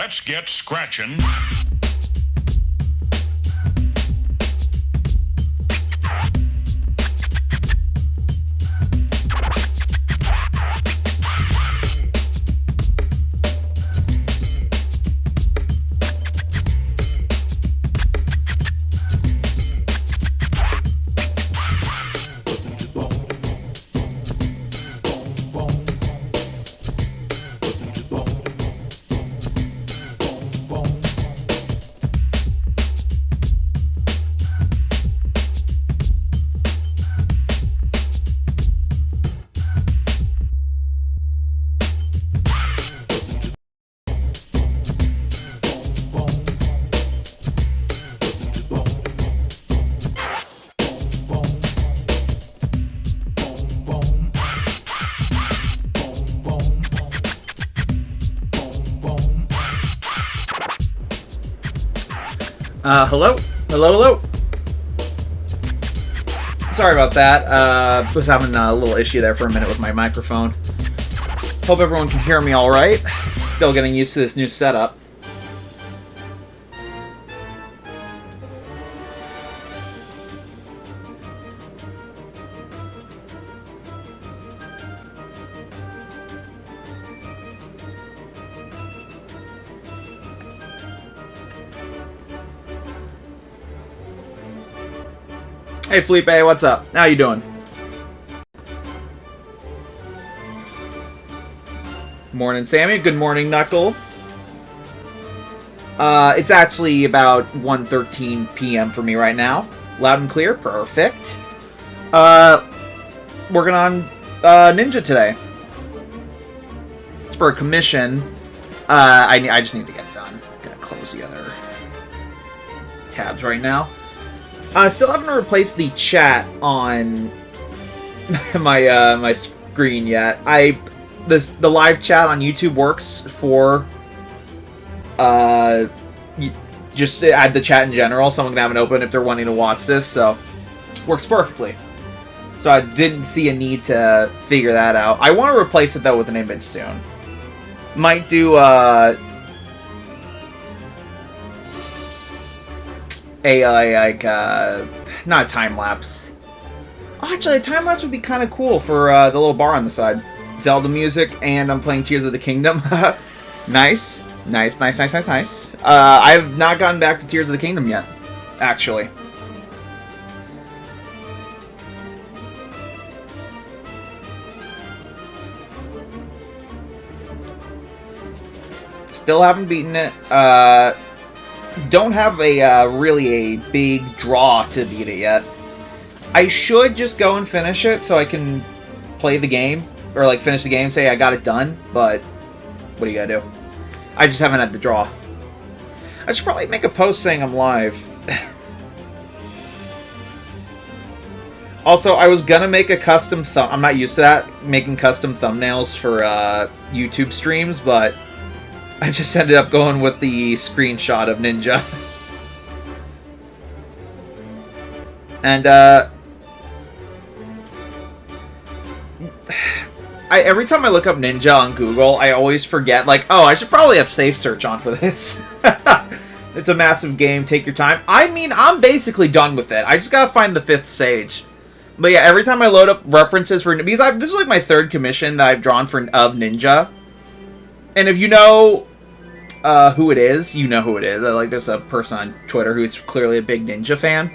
Let's get scratching. Hello? Hello? Sorry about that. Was having a little issue there for a minute with my microphone. Hope everyone can hear me alright. Still getting used to this new setup. Hey Felipe, what's up? How you doing? Morning, Sammy. Good morning, Knuckle. It's actually about 1:13 p.m. for me right now. Loud and clear. Perfect. Working on Ninja today. It's for a commission. I just need to get it done. Gonna close the other tabs right now. Still haven't replaced the chat on my my screen yet. The live chat on YouTube works for just add the chat in general. Someone can have it open if they're wanting to watch this, so works perfectly. So I didn't see a need to figure that out. I want to replace it though with an image soon. Might do not a time lapse. Oh, actually, a time lapse would be kind of cool for the little bar on the side. Zelda music, and I'm playing Tears of the Kingdom. Nice. I have not gotten back to Tears of the Kingdom yet, actually. Still haven't beaten it. Don't have really a big draw to beat it yet. I should just go and finish it so I can play the game, or like finish the game, say I got it done, but what do you gotta do? I just haven't had the draw. I should probably make a post saying I'm live. Also, I was gonna make a custom I'm not used to that, making custom thumbnails for YouTube streams, but I just ended up going with the screenshot of Ninja. And, every time I look up Ninja on Google, I always forget, like, oh, I should probably have safe search on for this. It's a massive game, take your time. I mean, I'm basically done with it. I just gotta find the 5th stage. But yeah, every time I load up references for... Because this is like my 3rd commission that I've drawn of Ninja. And if you know... who it is, you know who it is. Like, there's a person on Twitter who's clearly a big Ninja fan.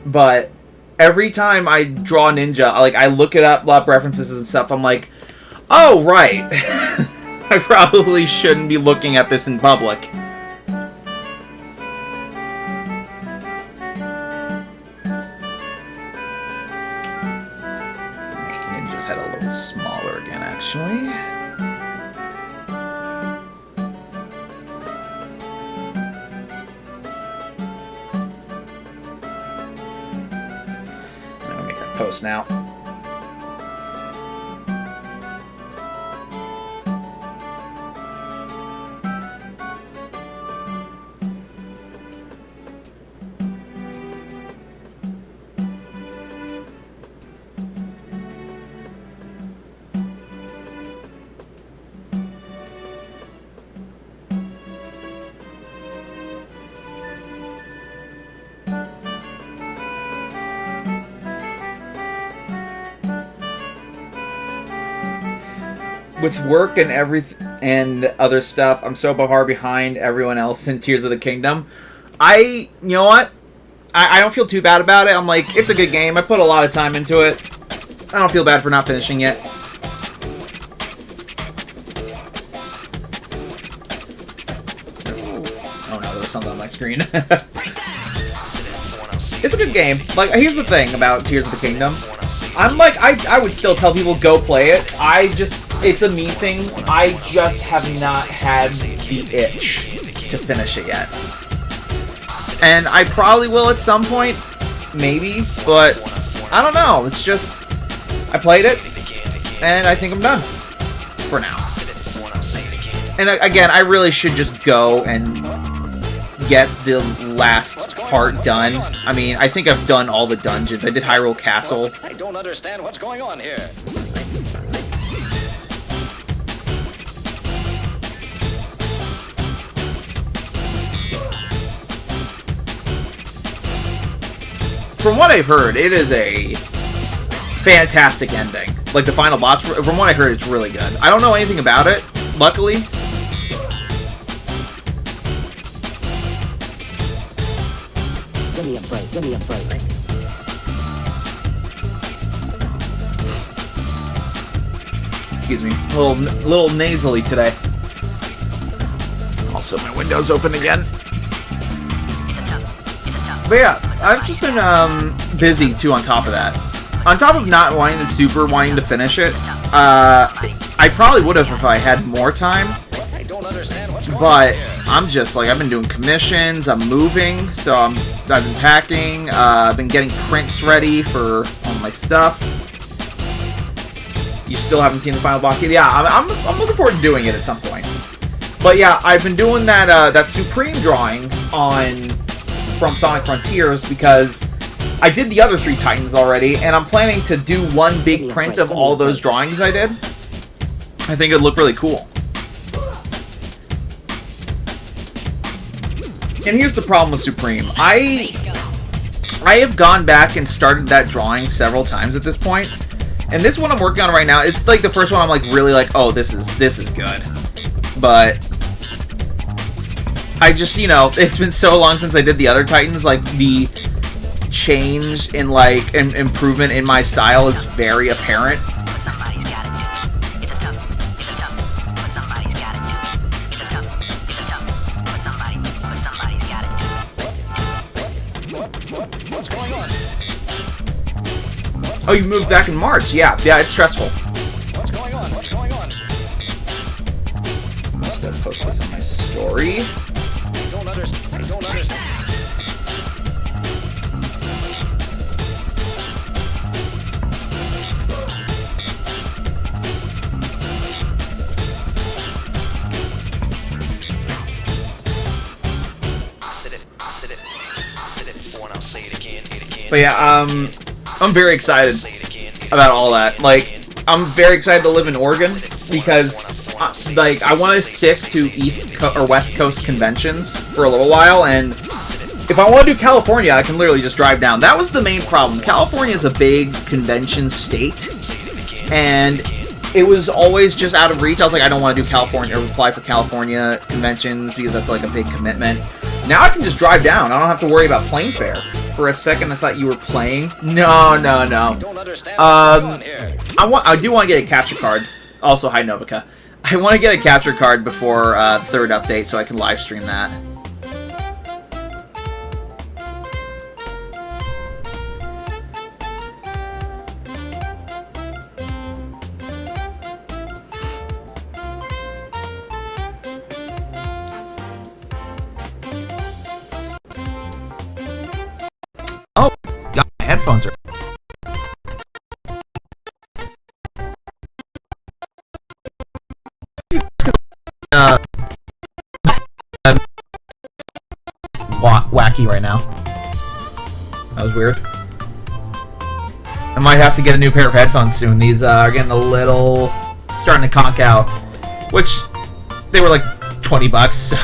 But every time I draw Ninja, like, I look it up, lot references and stuff, I'm like, oh, right. I probably shouldn't be looking at this in public. Ninja's head a little smaller again, actually. Post now. with work and everything and other stuff, I'm so far behind everyone else in Tears of the Kingdom. You know what? I don't feel too bad about it. I'm like, it's a good game. I put a lot of time into it. I don't feel bad for not finishing it. Oh no, there was something on my screen. It's a good game. Like, here's the thing about Tears of the Kingdom. I'm like, I would still tell people go play it. It's a me thing. I just have not had the itch to finish it yet. And I probably will at some point, maybe, but I don't know. It's just, I played it, and I think I'm done for now. And again, I really should just go and get the last part done. I mean, I think I've done all the dungeons. I did Hyrule Castle. I don't understand what's going on here. From what I've heard, it is a fantastic ending. Like, the final boss, from what I heard, it's really good. I don't know anything about it, luckily. Give me a break, give me a break. Excuse me, a little nasally today. Also, my window's open again. But yeah, I've just been busy too on top of that. On top of not wanting to finish it, I probably would have if I had more time. I don't understand what's going But on here. I'm just like, I've been doing commissions, I'm moving, so I've been packing, I've been getting prints ready for all my stuff. You still haven't seen the final boss yet? Yeah, I'm looking forward to doing it at some point. But yeah, I've been doing that Supreme drawing from Sonic Frontiers because I did the other 3 Titans already, and I'm planning to do one big print of all those drawings I did. I think it'd look really cool. And here's the problem with Supreme. I have gone back and started that drawing several times at this point. And this one I'm working on right now, it's like the first one I'm like really like, oh, this is good. But I just, you know, it's been so long since I did the other Titans, like the change in like improvement in my style is very apparent. What's going on? Oh, you moved back in March. Yeah, it's stressful. What's going on? What's going on? I'm just gonna post this on my story. I don't understand. I don't understand. But yeah, I'm very excited about all that. Like, I'm very excited to live in Oregon because, like, I want to stick to or West Coast conventions for a little while, and if I want to do California, I can literally just drive down. That was the main problem. California is a big convention state, and it was always just out of reach. I was like, I don't want to do California or apply for California conventions because that's like a big commitment. Now I can just drive down. I don't have to worry about plane fare. For a second, I thought you were playing. No. I don't understand what's going on here. I do want to get a capture card. Also, hi Novica. I want to get a capture card before the 3rd update so I can live stream that. Oh, got my headphones are. Wacky right now. That was weird. I might have to get a new pair of headphones soon. These are getting a little starting to conk out, which they were like $20, so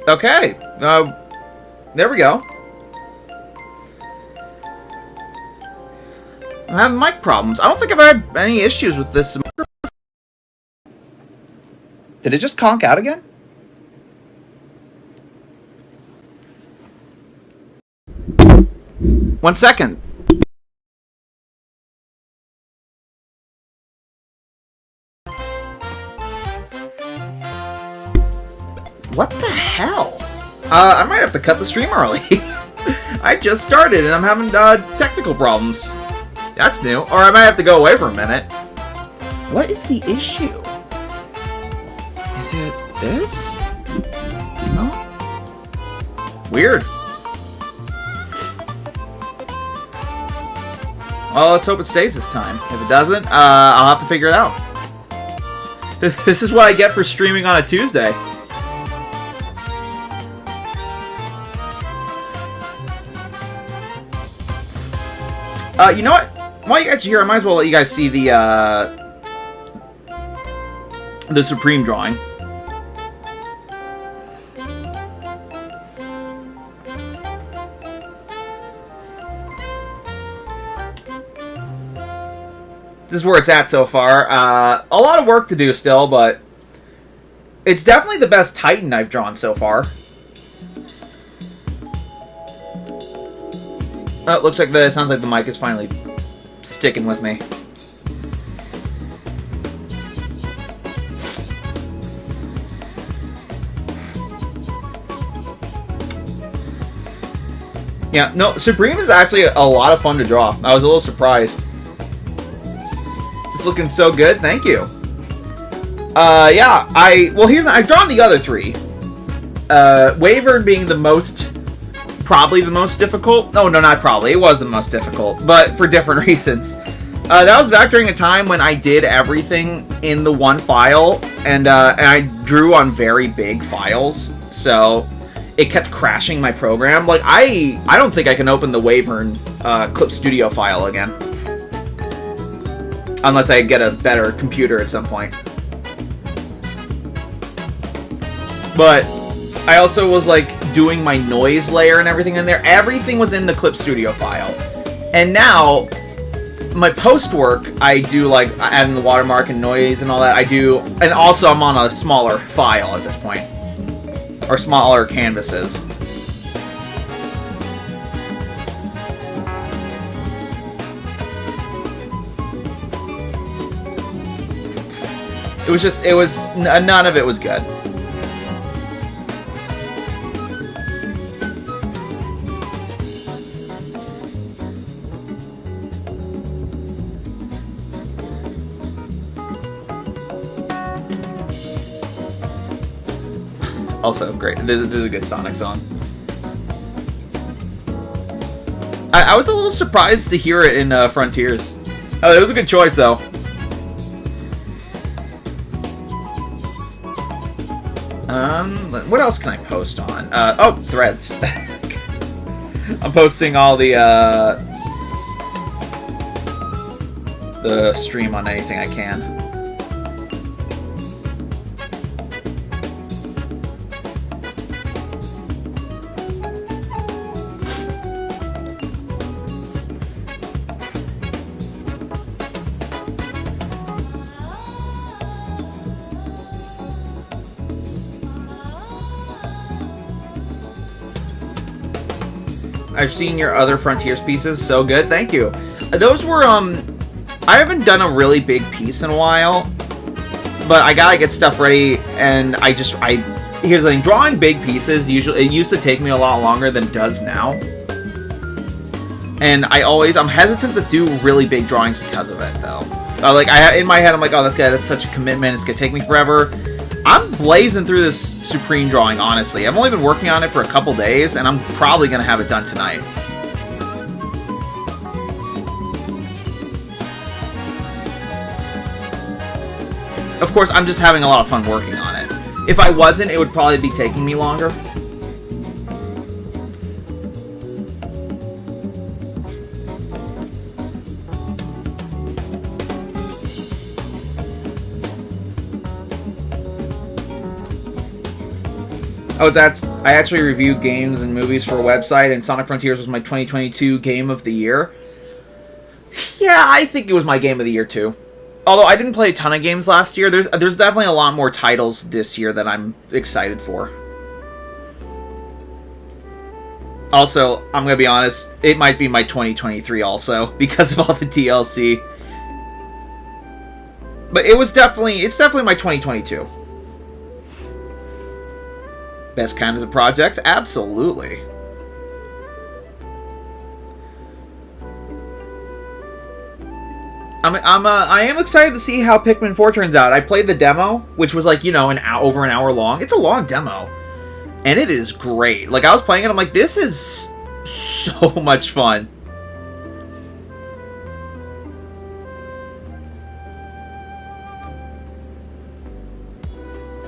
Okay. There we go. I'm having mic problems. I don't think I've had any issues with this. Did it just conk out again? One second. What the hell? I might have to cut the stream early. I just started and I'm having technical problems. That's new. Or I might have to go away for a minute. What is the issue? Is it this? No? Weird. Well, let's hope it stays this time. If it doesn't, I'll have to figure it out. This is what I get for streaming on a Tuesday. You know what? While you guys are here, I might as well let you guys see the Supreme drawing. This is where it's at so far. A lot of work to do still, but it's definitely the best Titan I've drawn so far. Oh, it looks like it sounds like the mic is finally sticking with me. Yeah, no, Supreme is actually a lot of fun to draw. I was a little surprised. It's looking so good, thank you. Yeah, I've drawn the other three. Wyvern being the most... Probably the most difficult. No, not probably. It was the most difficult, but for different reasons. That was back during a time when I did everything in the one file, and I drew on very big files, so it kept crashing my program. Like, I don't think I can open the Wyvern Clip Studio file again. Unless I get a better computer at some point. But I also was like doing my noise layer and everything in there. Everything was in the Clip Studio file. And now, my post work, I do like adding the watermark and noise and all that. I do, and also I'm on a smaller file at this point. Or smaller canvases. None of it was good. Also, great. This is a good Sonic song. I was a little surprised to hear it in Frontiers. Oh, it was a good choice, though. What else can I post on? Oh, Threads. I'm posting all the stream on anything I can. I've seen your other Frontiers pieces, so good, thank you. Those were, I haven't done a really big piece in a while, but I gotta get stuff ready, and here's the thing, drawing big pieces, it used to take me a lot longer than it does now. And I'm hesitant to do really big drawings because of it, though. In my head, I'm like, oh, that's such a commitment, it's gonna take me forever. I'm blazing through this Supreme drawing, honestly. I've only been working on it for a couple days, and I'm probably going to have it done tonight. Of course, I'm just having a lot of fun working on it. If I wasn't, it would probably be taking me longer. I actually reviewed games and movies for a website, and Sonic Frontiers was my 2022 game of the year. Yeah, I think it was my game of the year too. Although I didn't play a ton of games last year, there's definitely a lot more titles this year that I'm excited for. Also, I'm gonna be honest, it might be my 2023 also because of all the DLC. But it's definitely my 2022. Best kinds of projects? Absolutely. I am excited to see how Pikmin 4 turns out. I played the demo, which was like, over an hour long. It's a long demo. And it is great. Like, I was playing it, I'm like, this is so much fun.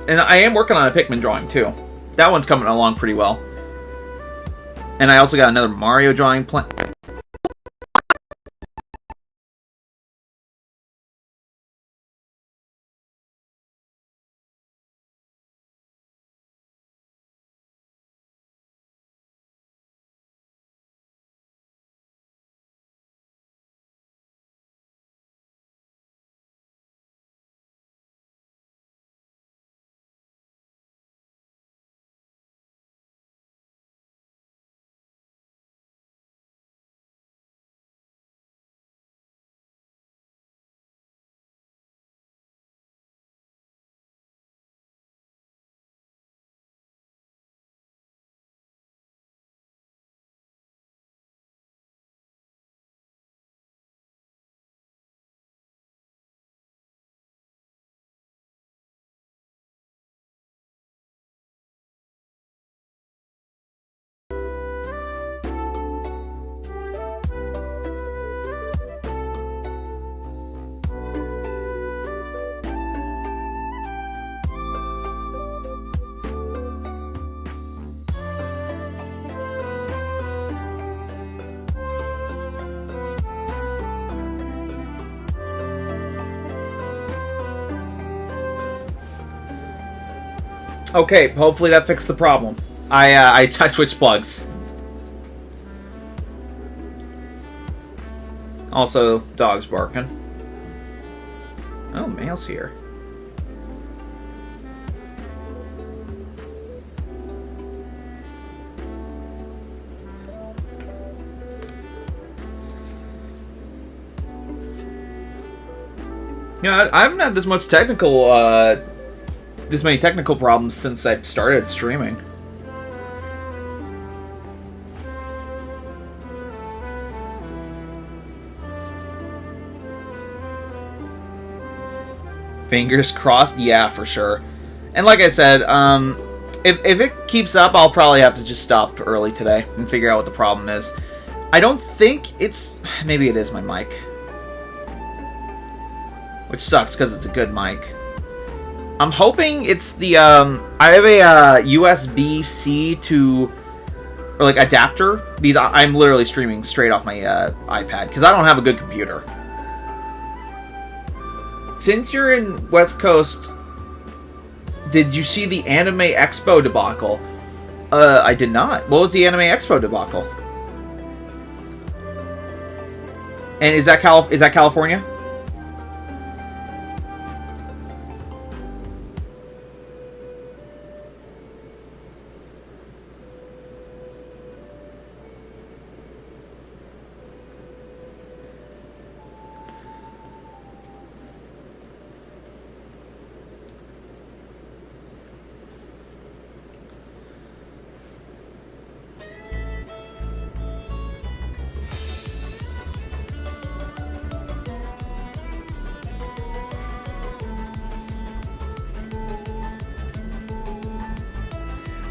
And I am working on a Pikmin drawing, too. That one's coming along pretty well. And I also got another Mario drawing plan. Okay, hopefully that fixed the problem. I switched plugs. Also, dog's barking. Oh, mail's here. I haven't had this many technical problems since I started streaming. Fingers crossed, yeah, for sure. And like I said, if it keeps up, I'll probably have to just stop early today and figure out what the problem is. I don't think it's... Maybe it is my mic. Which sucks, because it's a good mic. I'm hoping it's the, I have a USB-C to, or like adapter. I'm literally streaming straight off my iPad, because I don't have a good computer. Since you're in West Coast, did you see the Anime Expo debacle? I did not. What was the Anime Expo debacle? And is that California?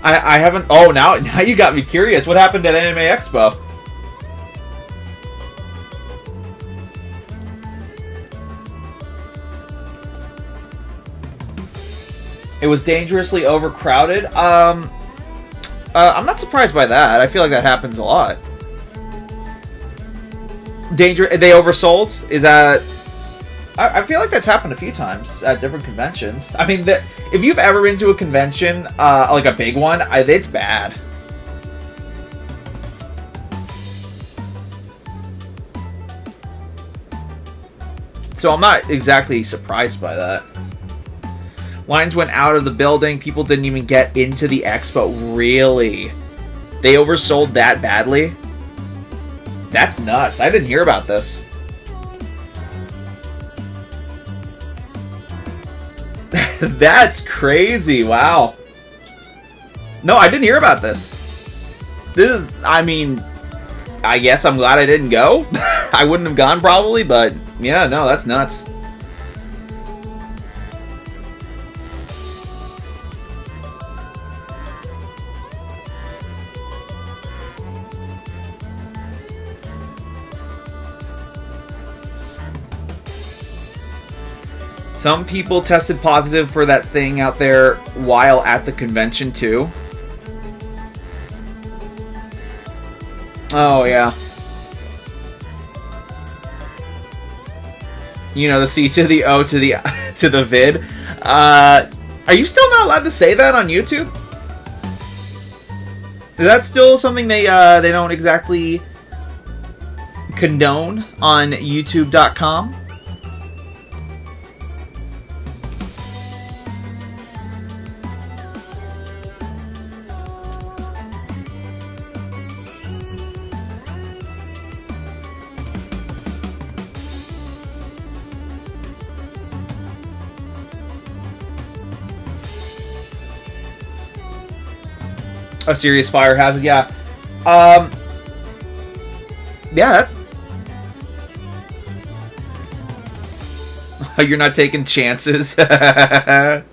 I haven't... Oh, now you got me curious. What happened at Anime Expo? It was dangerously overcrowded. I'm not surprised by that. I feel like that happens a lot. They oversold? Is that... I feel like that's happened a few times at different conventions. I mean, if you've ever been to a convention, like a big one, it's bad. So I'm not exactly surprised by that. Lines went out of the building. People didn't even get into the expo. Really? They oversold that badly? That's nuts. I didn't hear about this. That's crazy. Wow. No, I didn't hear about this. I mean, I guess I'm glad I didn't go. I wouldn't have gone probably, but yeah, no, that's nuts. Some people tested positive for that thing out there while at the convention too. Oh, yeah. You know, the C to the O to the to the vid. Are you still not allowed to say that on YouTube? Is that still something they don't exactly condone on YouTube.com? A serious fire hazard, yeah. Yeah. You're not taking chances. That's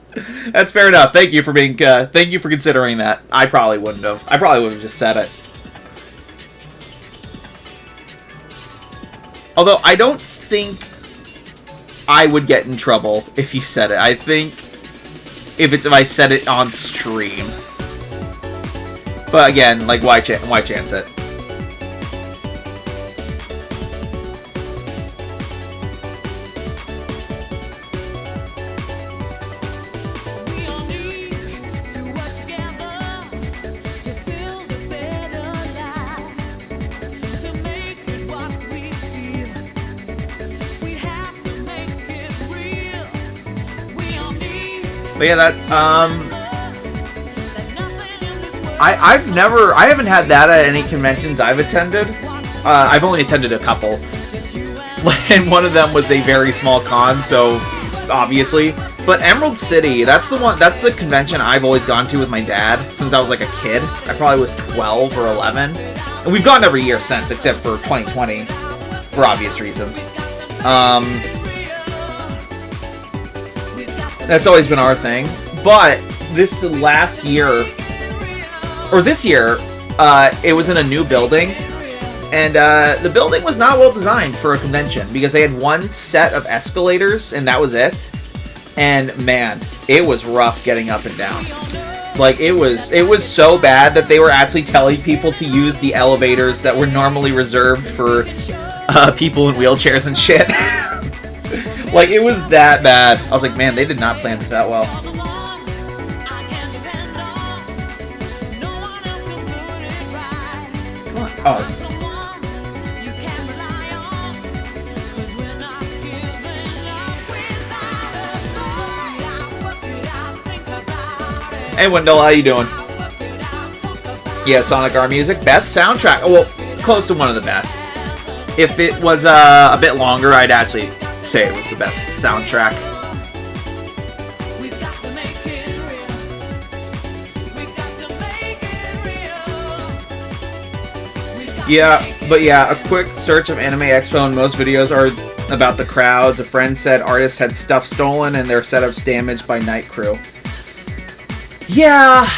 fair enough. Thank you for being. Thank you for considering that. I probably wouldn't have. I probably would have just said it. Although I don't think I would get in trouble if you said it. I think if I said it on stream. But again, like, why chance it? But yeah, that's I haven't had that at any conventions I've attended. I've only attended a couple. And one of them was a very small con, so obviously. But Emerald City, that's the convention I've always gone to with my dad since I was like a kid. I probably was 12 or 11. And we've gone every year since, except for 2020, for obvious reasons. That's always been our thing. But this last year, or this year, it was in a new building, and the building was not well designed for a convention because they had one set of escalators and that was it. And man, it was rough getting up and down. Like, it was so bad that they were actually telling people to use the elevators that were normally reserved for people in wheelchairs and shit. Like, it was that bad. I was like, man, they did not plan this out well. Oh. Hey Wendell, how you doing? Yeah, Sonic R Music, best soundtrack. Oh, well, close to one of the best. If it was a bit longer, I'd actually say it was the best soundtrack. Yeah, but yeah, a quick search of Anime Expo and most videos are about the crowds. A friend said artists had stuff stolen and their setups damaged by Night Crew. Yeah,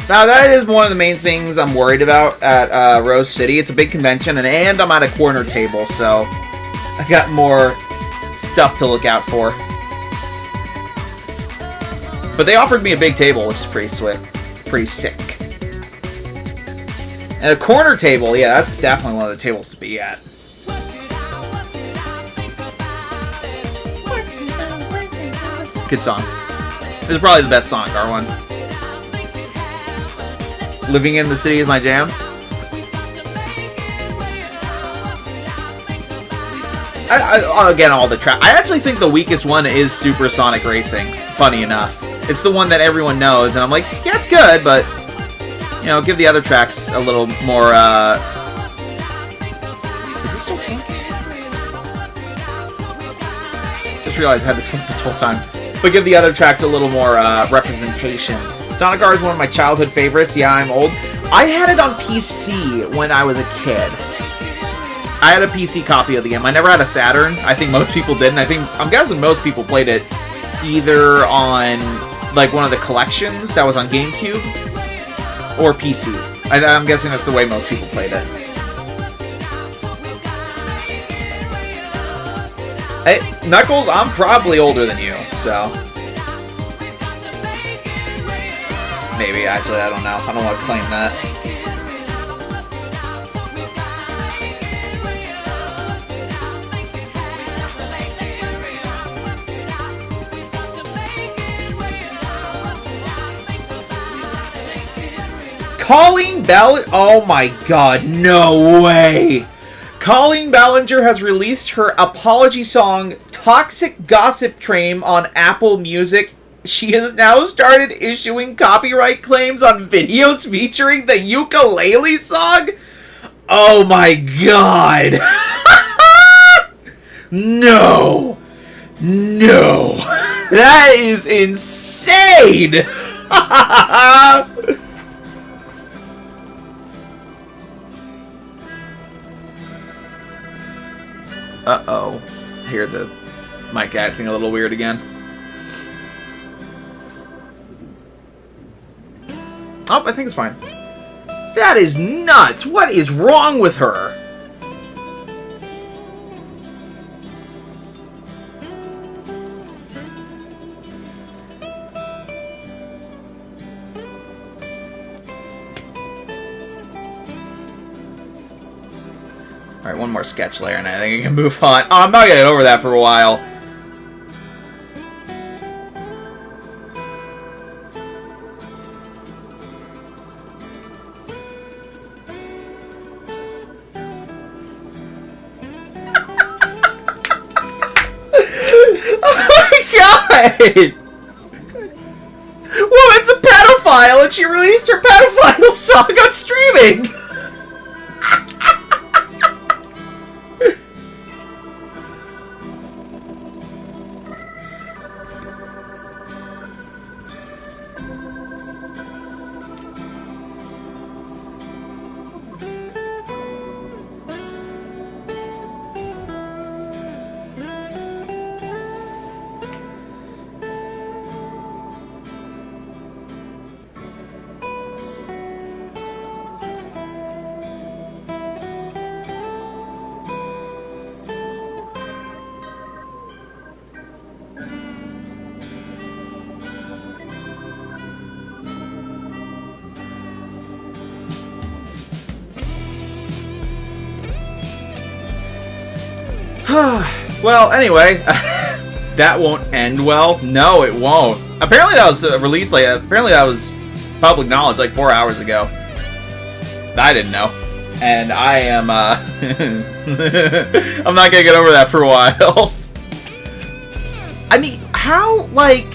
now that is one of the main things I'm worried about at Rose City. It's a big convention, and I'm at a corner table, so I got more stuff to look out for. But they offered me a big table, which is pretty sick. And a corner table, yeah, that's definitely one of the tables to be at. Good song. This is probably the best song, Garwin. Living in the City is my jam. Again, all the track. I actually think the weakest one is Supersonic Racing. Funny enough. It's the one that everyone knows, and I'm like, yeah, it's good, but, you know, give the other tracks a little more, Is this still pink? Just realized I had this this whole time. But give the other tracks a little more, representation. Sonic R is one of my childhood favorites. Yeah, I'm old. I had it on PC when I was a kid. I had a PC copy of the game. I never had a Saturn. I think most people didn't. I'm guessing most people played it either on, like, one of the collections that was on GameCube or PC. I'm guessing that's the way most people played it. Hey, Knuckles, I'm probably older than you, so... Maybe, actually, I don't know. I don't want to claim that. Colleen Ballinger... Oh my god, no way! Colleen Ballinger has released her apology song, Toxic Gossip Train, on Apple Music. She has now started issuing copyright claims on videos featuring the ukulele song? Oh my god! No! No! That is insane! Uh-oh. I hear the mic acting a little weird again. Oh, I think it's fine. That is nuts! What is wrong with her? Alright, one more sketch layer and I think I can move on. Oh, I'm not gonna get over that for a while. Oh my god! Woman's a pedophile and she released her pedophile song on streaming! Well, anyway, that won't end well. No, it won't. Apparently that was released, like, apparently that was public knowledge, like, 4 hours ago. I didn't know. And I am, I'm not gonna get over that for a while. I mean, how, like...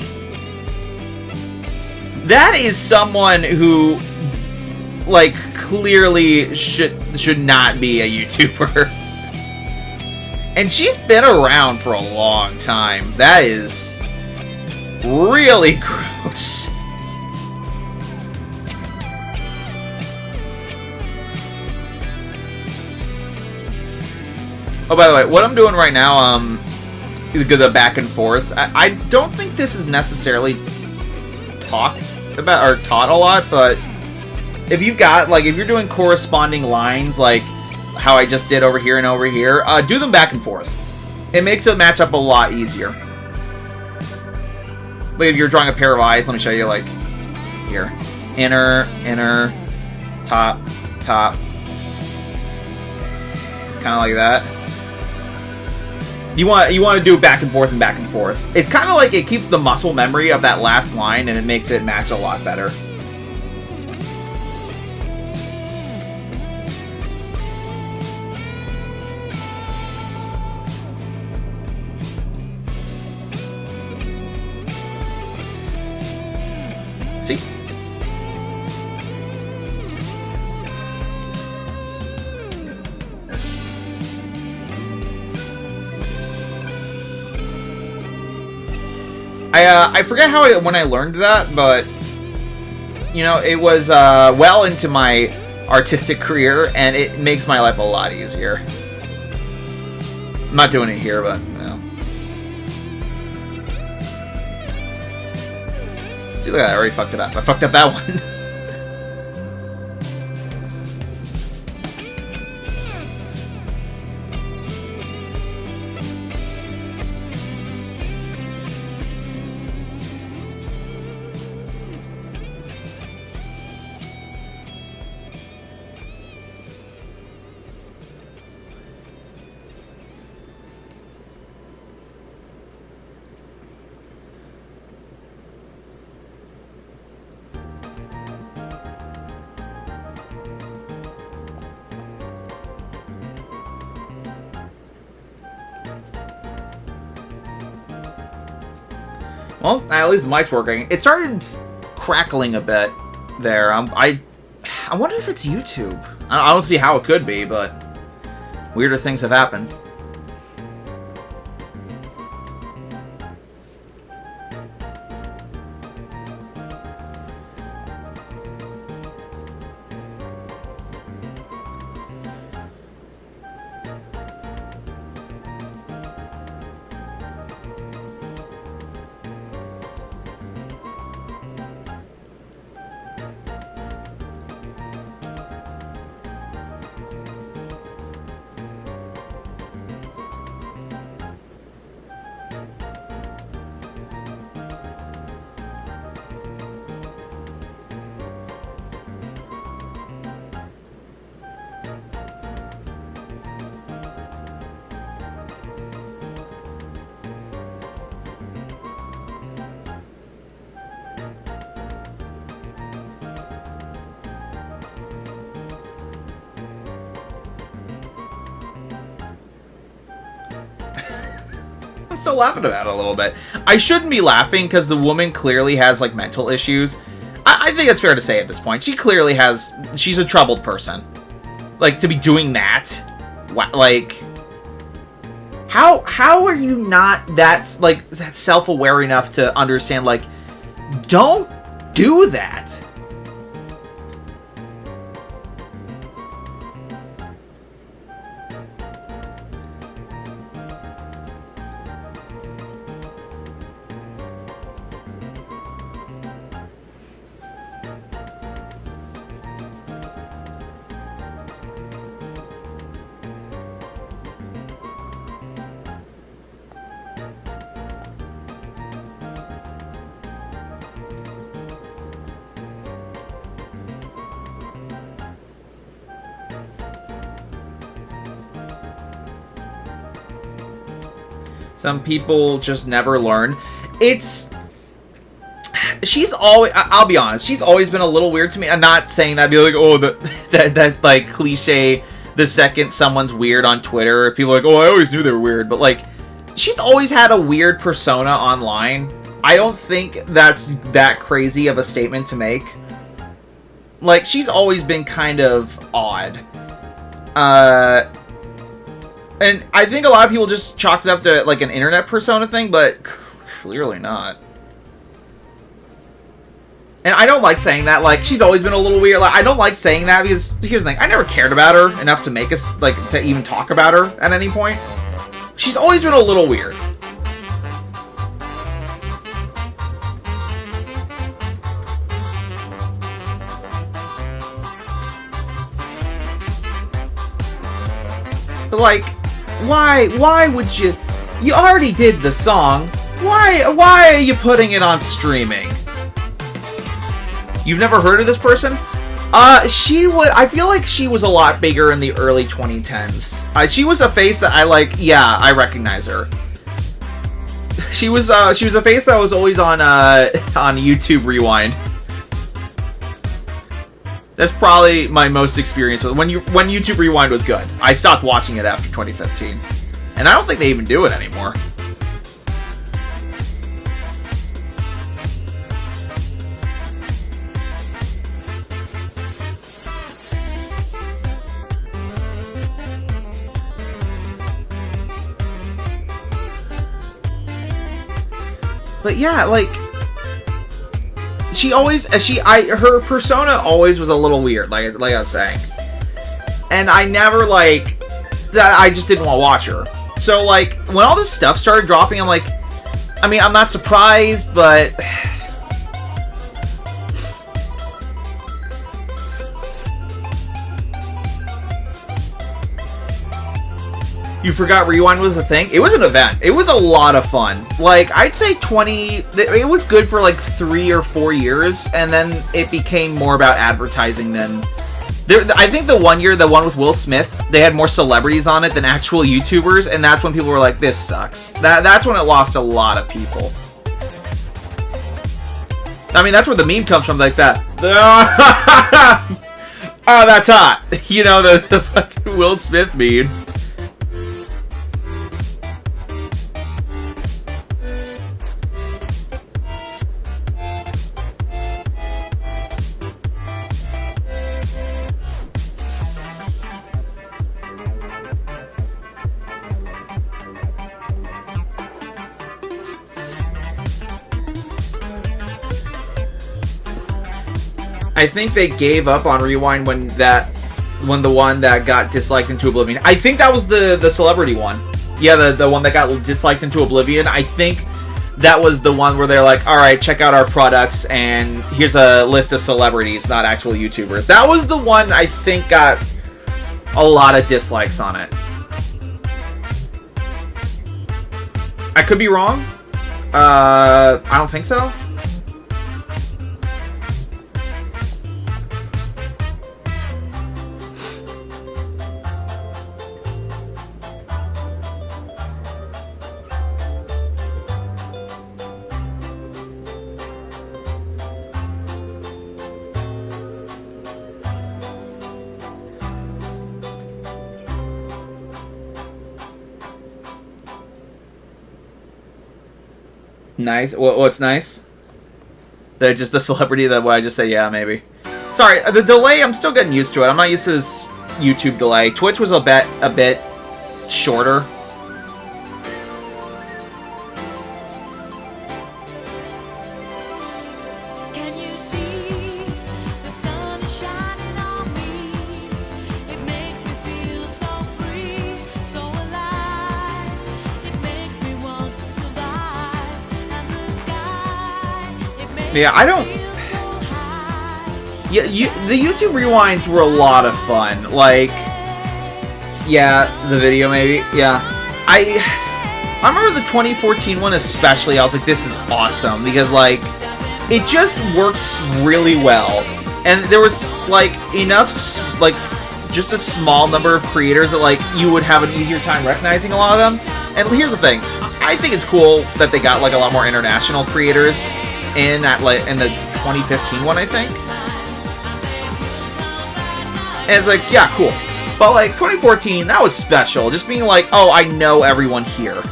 That is someone who, like, clearly should not be a YouTuber. And she's been around for a long time. That is really gross. Oh, by the way, what I'm doing right now, the back and forth, I don't think this is necessarily talked about or taught a lot, but if you've got, like, if you're doing corresponding lines, like how I just did over here and over here, do them back and forth. It makes it match up a lot easier. Like if you're drawing a pair of eyes, let me show you, like, here. Inner, inner, top, top. Kind of like that. You want to do it back and forth and back and forth. It's kind of like it keeps the muscle memory of that last line, and it makes it match a lot better. See? I forget when I learned that, but you know, it was well into my artistic career, and it makes my life a lot easier. I'm not doing it here, but you know. See, look at that, I already fucked it up. I fucked up that one. Well, at least the mic's working. It started crackling a bit there. I wonder if it's YouTube. I don't see how it could be, but weirder things have happened. I'm still laughing about it a little bit. I shouldn't be laughing because the woman clearly has like mental issues. I think it's fair to say at this point. She clearly has. She's a troubled person. Like, to be doing that, like, how are you not that self-aware enough to understand? Like, don't do that. Some people just never learn. She's always, I'll be honest, she's always been a little weird to me. I'm not saying that, be like, oh, that like cliche, the second someone's weird on Twitter, people are like, oh, I always knew they were weird. But like, she's always had a weird persona online. I don't think that's that crazy of a statement to make. Like, she's always been kind of odd. And I think a lot of people just chalked it up to, like, an internet persona thing, but clearly not. And I don't like saying that, like, she's always been a little weird. Like, I don't like saying that because, here's the thing, I never cared about her enough to make us, like, to even talk about her at any point. She's always been a little weird. Like, why would you already did the song, why are you putting it on streaming? You've never heard of this person? She would. I feel like she was a lot bigger in the early 2010s. She was a face that I like. Yeah, I recognize her. She was a face that was always on YouTube Rewind. That's probably my most experience with when YouTube Rewind was good. I stopped watching it after 2015, and I don't think they even do it anymore. But yeah, like her persona always was a little weird, like I was saying, and I never I just didn't want to watch her. So like when all this stuff started dropping, I'm like, I mean, I'm not surprised, but you forgot Rewind was a thing? It was an event. It was a lot of fun. Like, I'd say it was good for like 3 or 4 years, and then it became more about advertising than... I think the one year, the one with Will Smith, they had more celebrities on it than actual YouTubers, and that's when people were like, this sucks. That's when it lost a lot of people. I mean, that's where the meme comes from, like that. Oh, that's hot. You know, the fucking Will Smith meme. I think they gave up on Rewind when the one that got disliked into oblivion. I think that was the celebrity one. Yeah, the one that got disliked into oblivion. I think that was the one where they're like, all right, check out our products, and here's a list of celebrities, not actual YouTubers. That was the one I think got a lot of dislikes on it. I could be wrong. I don't think so. Nice. What's nice? Just the celebrity that I just say, yeah, maybe. Sorry, the delay, I'm still getting used to it. I'm not used to this YouTube delay. Twitch was a bit shorter. Can you see the sun is shining on me? It makes me feel so free, so alive. It makes me want to survive. And the sky, it makes Yeah, I don't... me feel so high. Yeah, the YouTube rewinds were a lot of fun. Like, yeah, the video maybe. Yeah, I remember the 2014 one especially. I was like, this is awesome because like it just works really well, and there was like enough like just a small number of creators that like you would have an easier time recognizing a lot of them. And here's the thing, I think it's cool that they got like a lot more international creators in the 2015 one, I think. And it's like, yeah, cool. But like 2014, that was special. Just being like, oh, I know everyone here.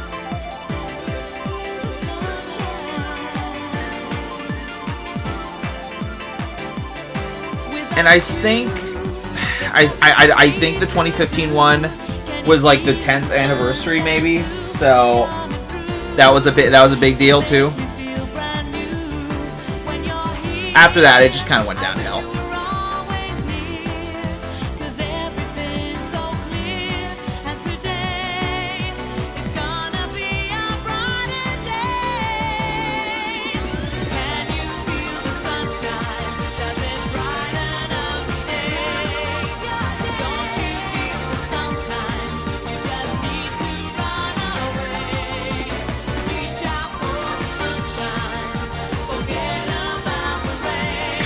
And I think I think the 2015 one was like the 10th anniversary maybe. So that was a big deal too. After that, it just kind of went downhill.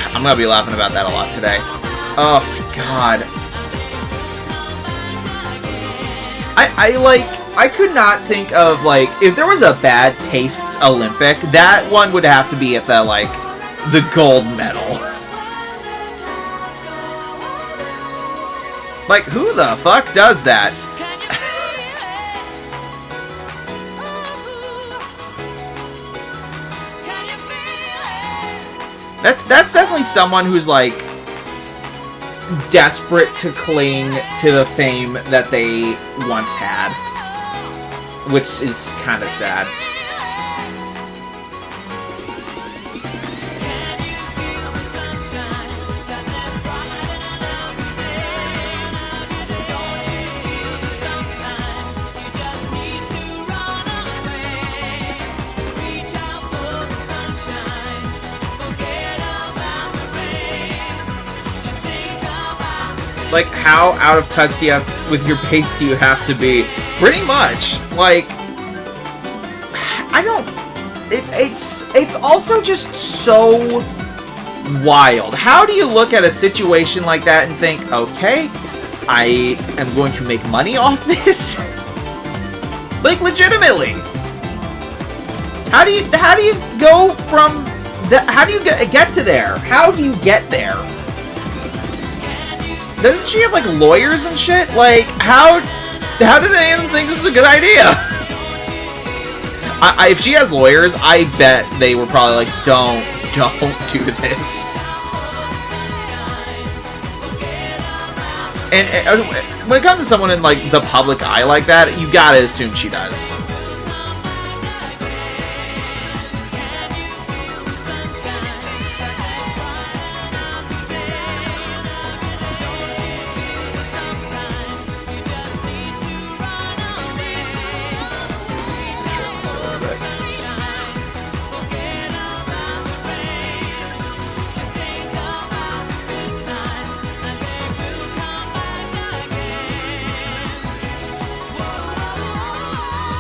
I'm gonna be laughing about that a lot today. Oh, God. I could not think of, like, if there was a bad taste Olympic, that one would have to be at the, like, the gold medal. Like, who the fuck does that? That's definitely someone who's, like, desperate to cling to the fame that they once had. Which is kind of sad. Like, how out of touch do you have with your pace do you have to be? Pretty much. Like, I don't... It's also just so wild. How do you look at a situation like that and think, okay, I am going to make money off this? Like, legitimately. How do you go from... How do you get to there? How do you get there? Doesn't she have, like, lawyers and shit? Like, how did any of them think this was a good idea? If she has lawyers, I bet they were probably like, don't do this. And when it comes to someone in, like, the public eye like that, you gotta assume she does.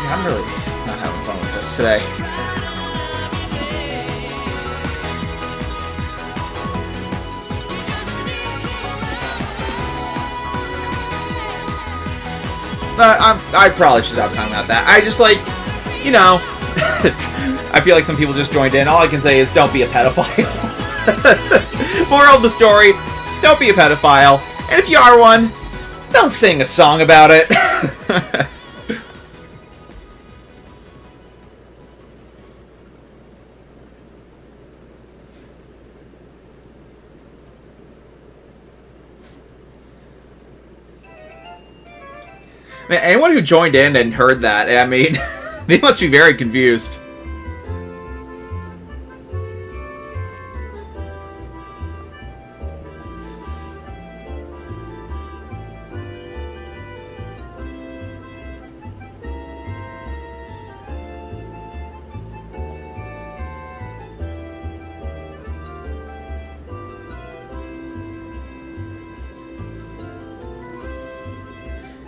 I'm really not having fun with this today. I probably should stop talking about that. I just, like, you know, I feel like some people just joined in. All I can say is don't be a pedophile. Moral of the story, don't be a pedophile. And if you are one, don't sing a song about it. Man, anyone who joined in and heard that, I mean, they must be very confused.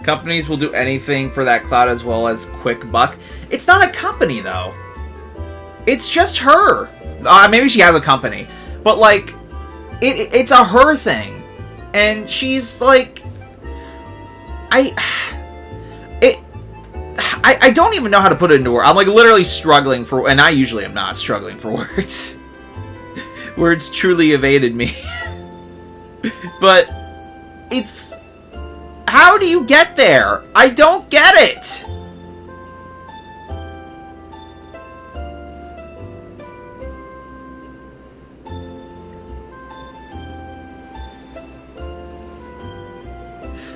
Companies will do anything for that clout as well as quick buck. It's not a company, though. It's just her. Maybe she has a company. But, like, it's a her thing. And she's, like... I don't even know how to put it into words. I'm, like, literally struggling for... And I usually am not struggling for words. Words truly evaded me. But it's... How do you get there? I don't get it!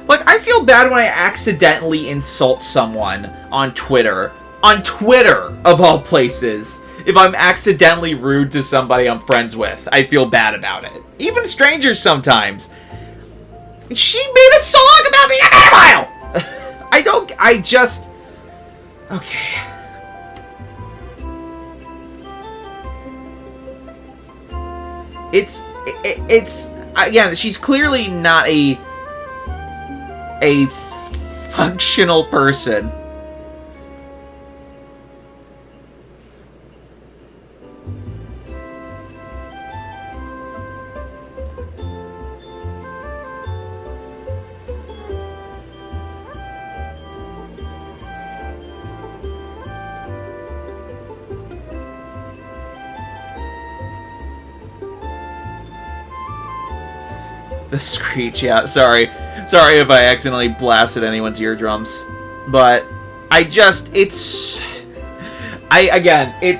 Like, I feel bad when I accidentally insult someone on Twitter. On Twitter, of all places. If I'm accidentally rude to somebody I'm friends with, I feel bad about it. Even strangers sometimes. She made a song about being a pedophile! Okay. It's again, she's clearly not a functional person. The screech, yeah. Sorry if I accidentally blasted anyone's eardrums. But it's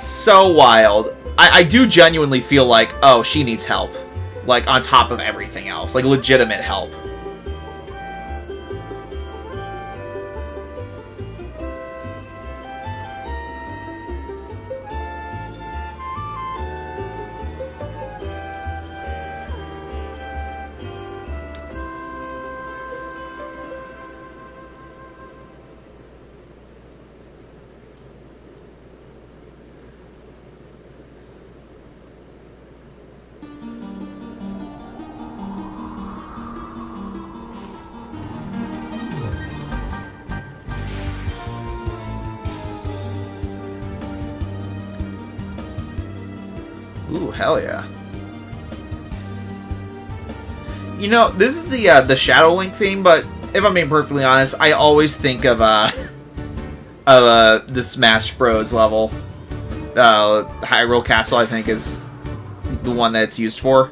so wild. I do genuinely feel like, oh, she needs help. Like, on top of everything else. Like, legitimate help. Ooh, hell yeah. You know, this is the Shadow Link theme, but if I'm being perfectly honest, I always think of the Smash Bros. Level. Hyrule Castle, I think, is the one that it's used for.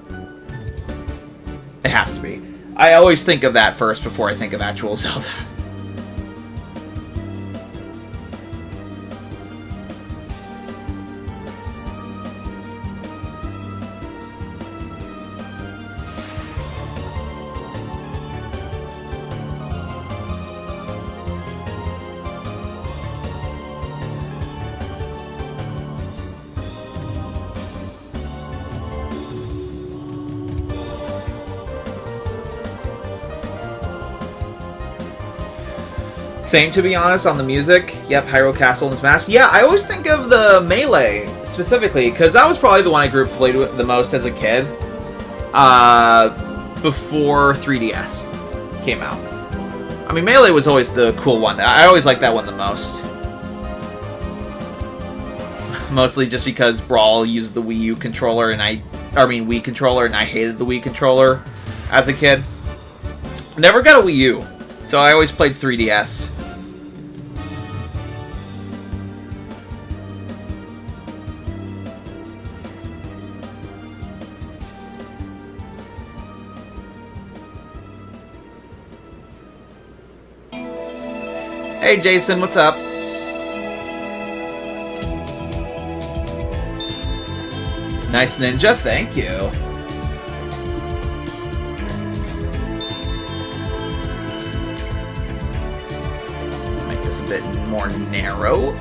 It has to be. I always think of that first before I think of actual Zelda. Same, to be honest, on the music. Yep, Hyrule Castle and Smash. Yeah, I always think of the Melee, specifically, because that was probably the one I grew up played with the most as a kid. Before 3DS came out. I mean, Melee was always the cool one. I always liked that one the most. Mostly just because Brawl used the Wii U controller, and Wii controller, and I hated the Wii controller as a kid. Never got a Wii U, so I always played 3DS. Hey Jason, what's up? Nice ninja, thank you. Make this a bit more narrow.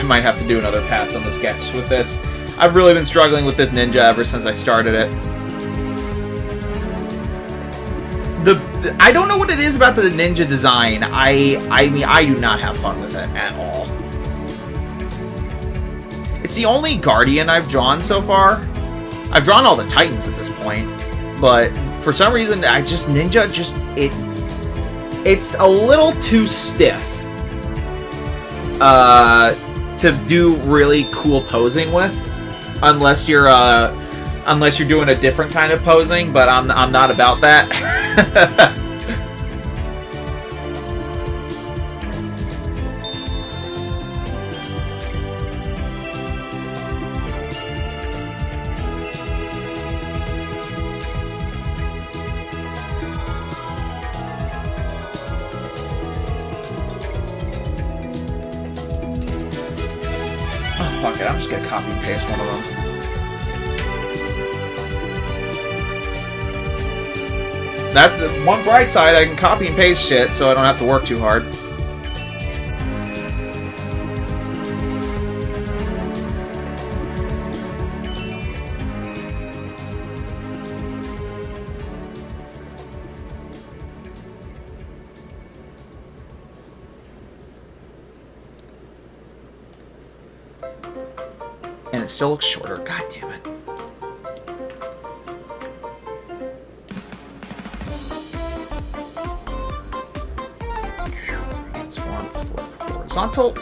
Might have to do another pass on the sketch with this. I've really been struggling with this ninja ever since I started it. I don't know what it is about the ninja design. I mean, I do not have fun with it at all. It's the only Guardian I've drawn so far. I've drawn all the Titans at this point, but for some reason, Ninja it's a little too stiff. To do really cool posing with, unless you're doing a different kind of posing, but I'm not about that. Fuck it, I'm just gonna copy and paste one of them. That's the one bright side, I can copy and paste shit, so I don't have to work too hard. And it still looks shorter. God damn it. Transform horizontal.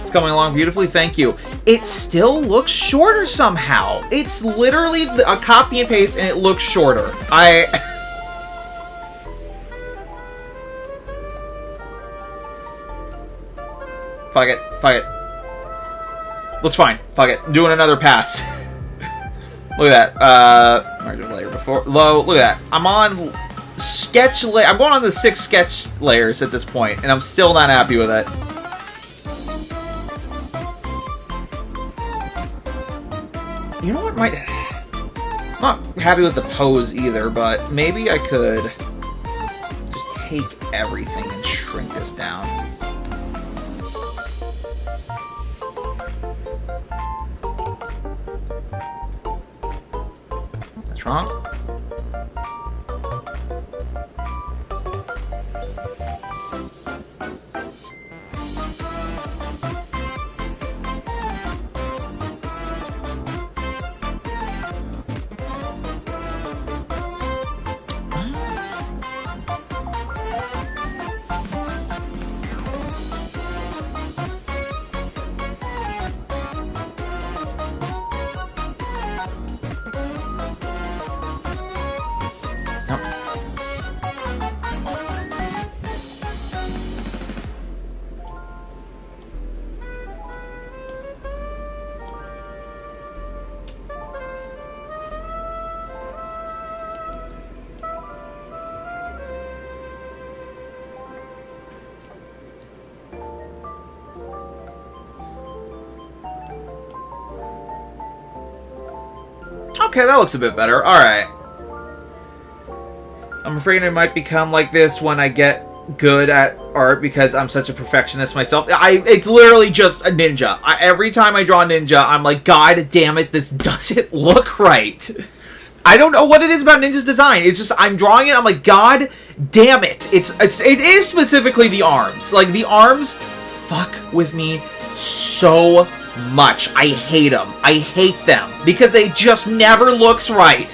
It's coming along beautifully, thank you. It still looks shorter somehow. It's literally a copy and paste and it looks shorter. Fuck it, fuck it. Looks fine, fuck it. I'm doing another pass. Look at that. Alright, there's a layer before. Low, look at that. I'm on sketch layer. I'm going on the 6 sketch layers at this point, and I'm still not happy with it. You know what might... I'm not happy with the pose either, but maybe I could just take everything and shrink this down. That's wrong. Okay, that looks a bit better. Alright. I'm afraid I might become like this when I get good at art because I'm such a perfectionist myself. It's literally just a ninja. Every time I draw a ninja, I'm like, God damn it, this doesn't look right. I don't know what it is about Ninja's design. It's just, I'm drawing it, I'm like, God damn it. It is specifically the arms. Like, the arms fuck with me so much. I hate them. I hate them because they just never looks right.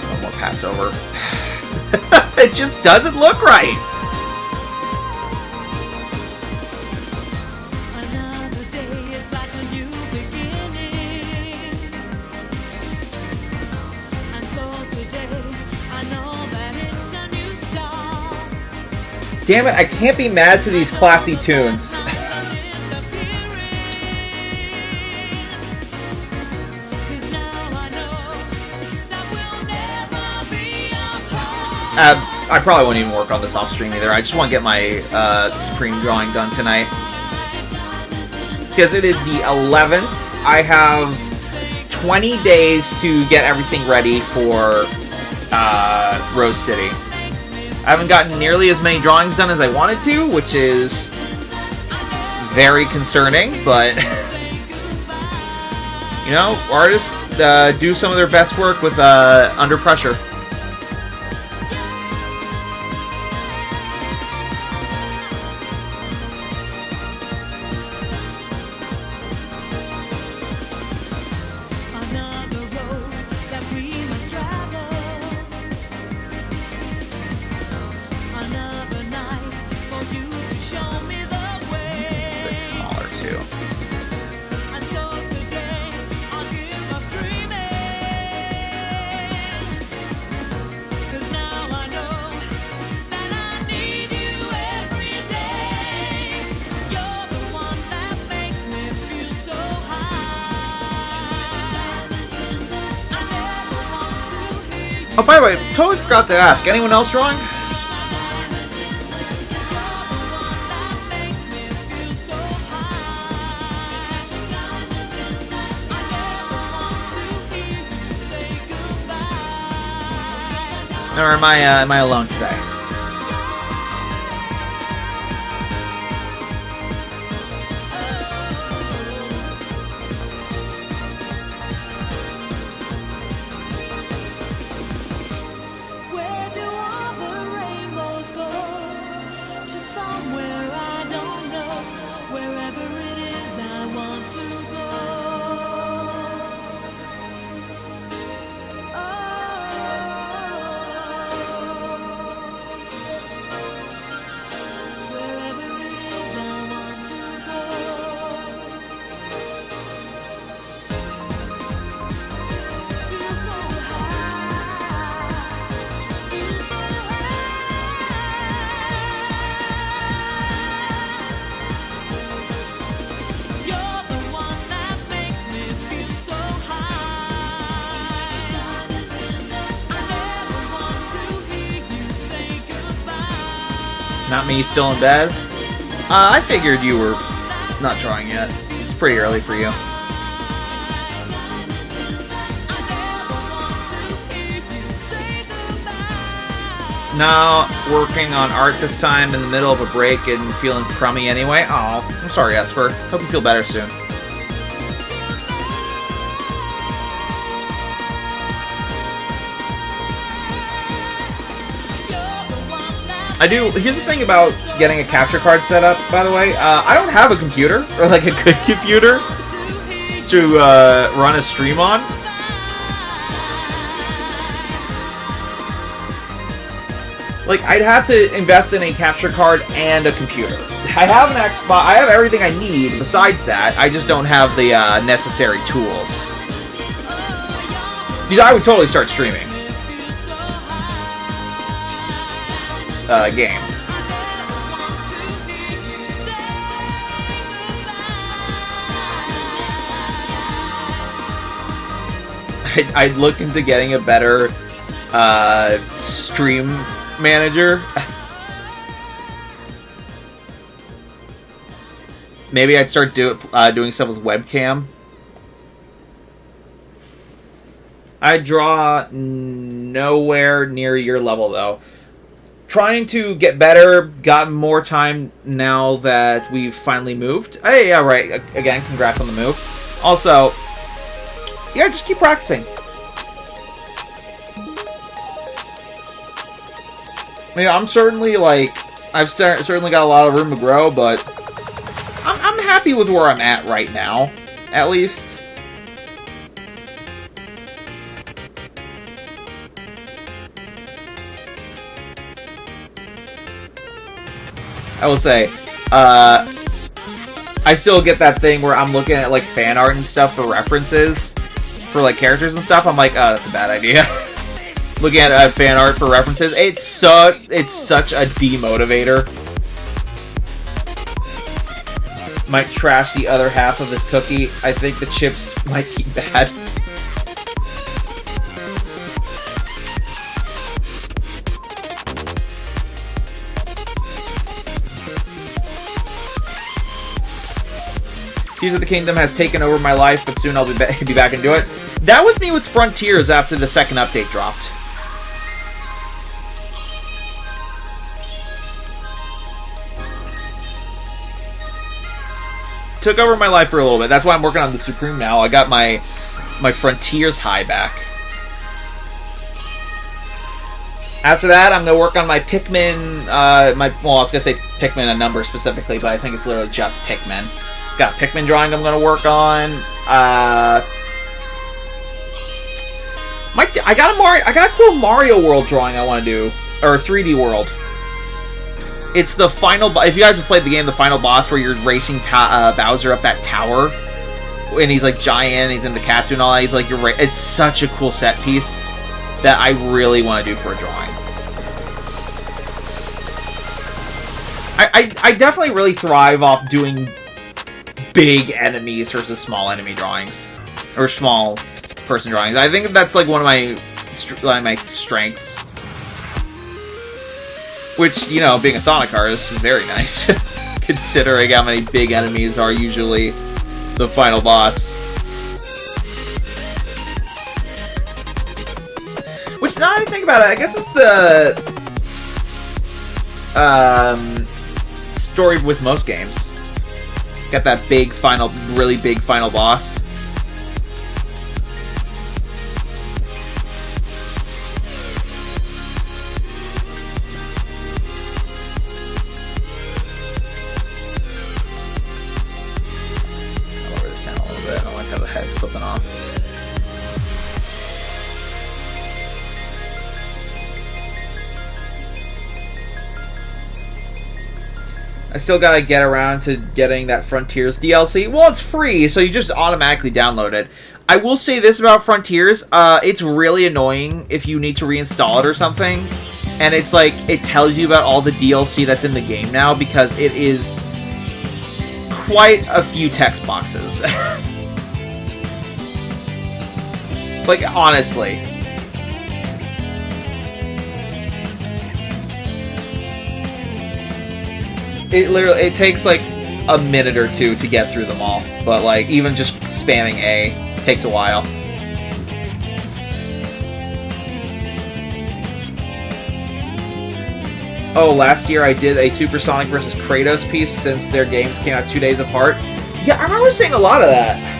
One more pass over. It just doesn't look right. Another day is like a new beginning. And so today, I know that it's a new start. Damn it, I can't be mad to these classy tunes. I probably won't even work on this off stream either. I just want to get my Supreme drawing done tonight. Because it is the 11th. I have 20 days to get everything ready for Rose City. I haven't gotten nearly as many drawings done as I wanted to, which is very concerning, but you know, artists do some of their best work with under pressure. Oh, by the way, totally forgot to ask. Anyone else drawing? Or am I alone today? Not me, still in bed? I figured you were not drawing yet. It's pretty early for you. Now working on art this time in the middle of a break and feeling crummy anyway. Oh, I'm sorry, Esper. Hope you feel better soon. Here's the thing about getting a capture card set up, by the way. I don't have a computer, or like a good computer, to run a stream on. Like, I'd have to invest in a capture card and a computer. I have an Xbox, I have everything I need besides that, I just don't have the necessary tools. Because I would totally start streaming. Games. I'd look into getting a better stream manager. Maybe I'd start doing stuff with webcam. I draw nowhere near your level, though. Trying to get better, got more time now that we've finally moved. Hey, yeah, right. Again, congrats on the move. Also, yeah, just keep practicing. I mean, I'm certainly, like, I've certainly got a lot of room to grow, but I'm happy with where I'm at right now, at least. I will say, I still get that thing where I'm looking at, like, fan art and stuff for references, for, like, characters and stuff. I'm like, oh, that's a bad idea. Looking at fan art for references, it's such a demotivator. Might trash the other half of this cookie. I think the chips might be bad. Tears of the Kingdom has taken over my life, but soon I'll be back into it. That was me with Frontiers after the second update dropped. Took over my life for a little bit. That's why I'm working on the Supreme now. I got my Frontiers high back. After that, I'm going to work on my Pikmin, well, I was going to say Pikmin a number specifically, but I think it's literally just Pikmin. Got a Pikmin drawing I'm going to work on. I got a cool Mario World drawing I want to do, or 3D World. It's the final. If you guys have played the game, the final boss where you're racing Bowser up that tower, and he's like giant, he's in the Katsu and all that. He's like it's such a cool set piece that I really want to do for a drawing. I definitely really thrive off doing big enemies versus small enemy drawings, or small person drawings. I think that's like one of my strengths. Which, you know, being a Sonic artist is very nice, considering how many big enemies are usually the final boss. Which, now that I think about it, I guess it's the story with most games. Got that big final, really big final boss. I'll lower this down a little bit. I don't like how the head's flipping off. I still gotta get around to getting that Frontiers DLC. Well, it's free, so you just automatically download it. I will say this about Frontiers, it's really annoying if you need to reinstall it or something, and it's like, it tells you about all the DLC that's in the game now, because it is quite a few text boxes. Like, honestly. it takes like a minute or two to get through them all. But like even just spamming A takes a while. Oh, last year I did a Supersonic versus Kratos piece since their games came out 2 days apart. Yeah, I remember seeing a lot of that.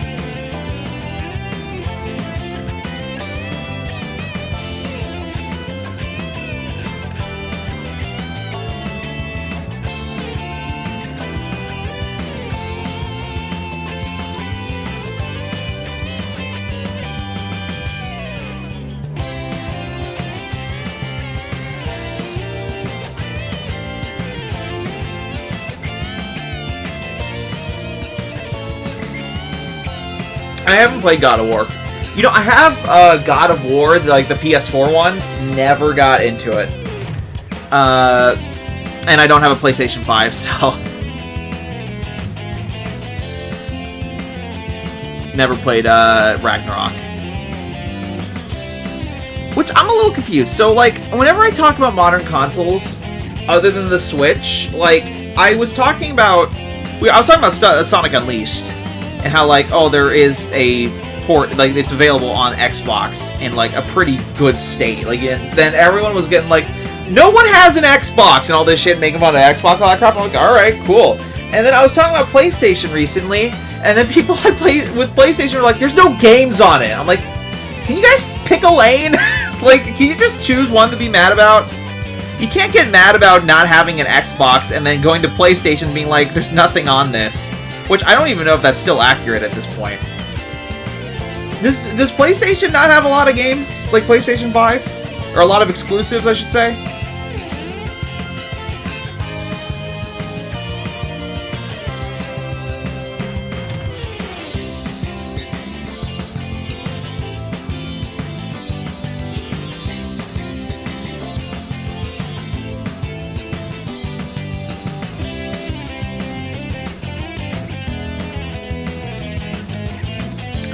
I haven't played God of War. You know, I have God of War, like the PS4 one. Never got into it. And I don't have a PlayStation 5, so... Never played Ragnarok. Which, I'm a little confused. So, like, whenever I talk about modern consoles, other than the Switch, like, I was talking about... I was talking about Sonic Unleashed. And how, like, oh, there is a port, like, it's available on Xbox in, like, a pretty good state. Like, and then everyone was getting, like, no one has an Xbox and all this shit, making fun of Xbox, all that crap. I'm like, alright, cool. And then I was talking about PlayStation recently, and then people I play with PlayStation were like, there's no games on it. I'm like, can you guys pick a lane? Like, can you just choose one to be mad about? You can't get mad about not having an Xbox and then going to PlayStation and being like, there's nothing on this. Which I don't even know if that's still accurate at this point. Does PlayStation not have a lot of games? Like PlayStation 5? Or a lot of exclusives, I should say?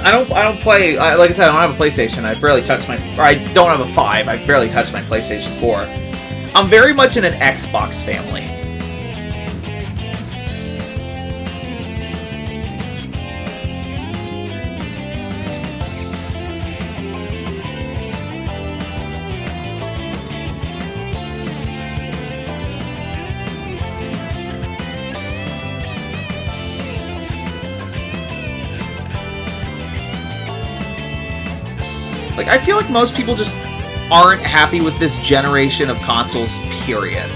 I don't play, like I said, I don't have a PlayStation. I barely touch my, or I don't have a 5. I barely touch my PlayStation 4. I'm very much in an Xbox family. Like, I feel like most people just aren't happy with this generation of consoles, period.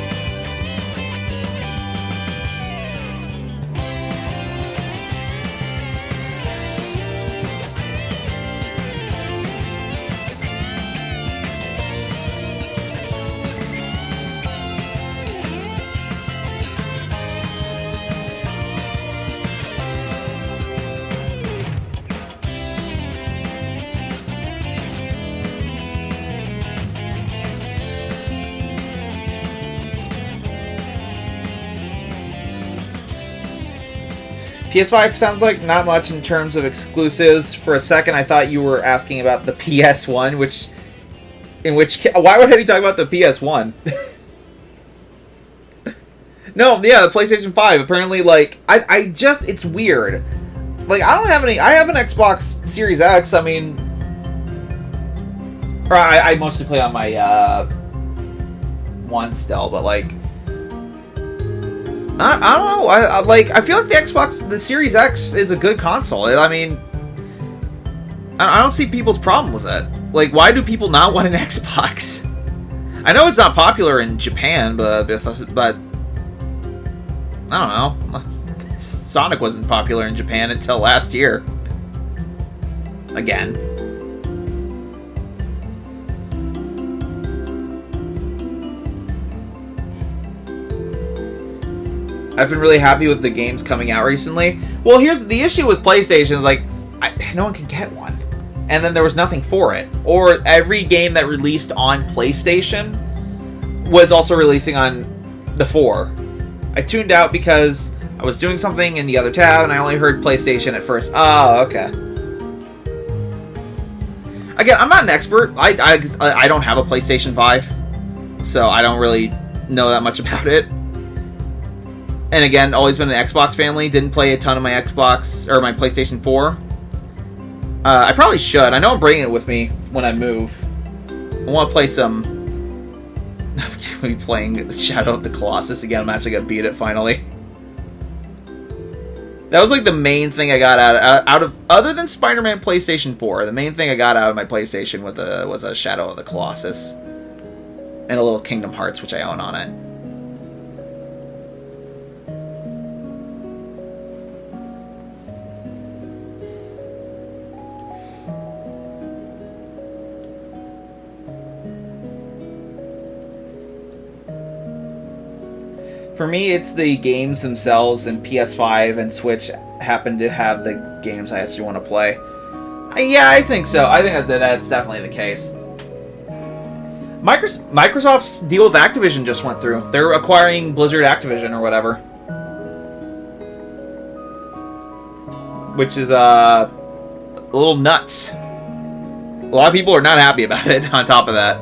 PS5 sounds like not much in terms of exclusives. For a second, I thought you were asking about the PS1, why would I talk about the PS1? No, yeah, the PlayStation 5. Apparently, like, it's weird. Like, I have an Xbox Series X, I mean... Or I mostly play on my, one still, but, like... I don't know. I feel like the Series X is a good console. I mean, I don't see people's problem with it. Like, why do people not want an Xbox? I know it's not popular in Japan, but I don't know. Sonic wasn't popular in Japan until last year. Again. I've been really happy with the games coming out recently. Well, here's the issue with PlayStation, like, no one can get one. And then there was nothing for it. Or every game that released on PlayStation was also releasing on the 4. I tuned out because I was doing something in the other tab and I only heard PlayStation at first. Oh, okay. Again, I'm not an expert. I don't have a PlayStation 5. So I don't really know that much about it. and again, always been an Xbox family. Didn't play a ton of my Xbox or my PlayStation 4. I probably should. I know I'm bringing it with me when I move. I want to play some. I'm gonna be playing Shadow of the Colossus again. I'm actually gonna beat it finally. That was like the main thing I got out of other than Spider-Man PlayStation 4. The main thing I got out of my PlayStation was a Shadow of the Colossus and a little Kingdom Hearts, which I own on it. For me, it's the games themselves, and PS5 and Switch happen to have the games I actually want to play. Yeah, I think so. I think that's definitely the case. Microsoft's deal with Activision just went through. They're acquiring Blizzard Activision or whatever. Which is a little nuts. A lot of people are not happy about it, on top of that.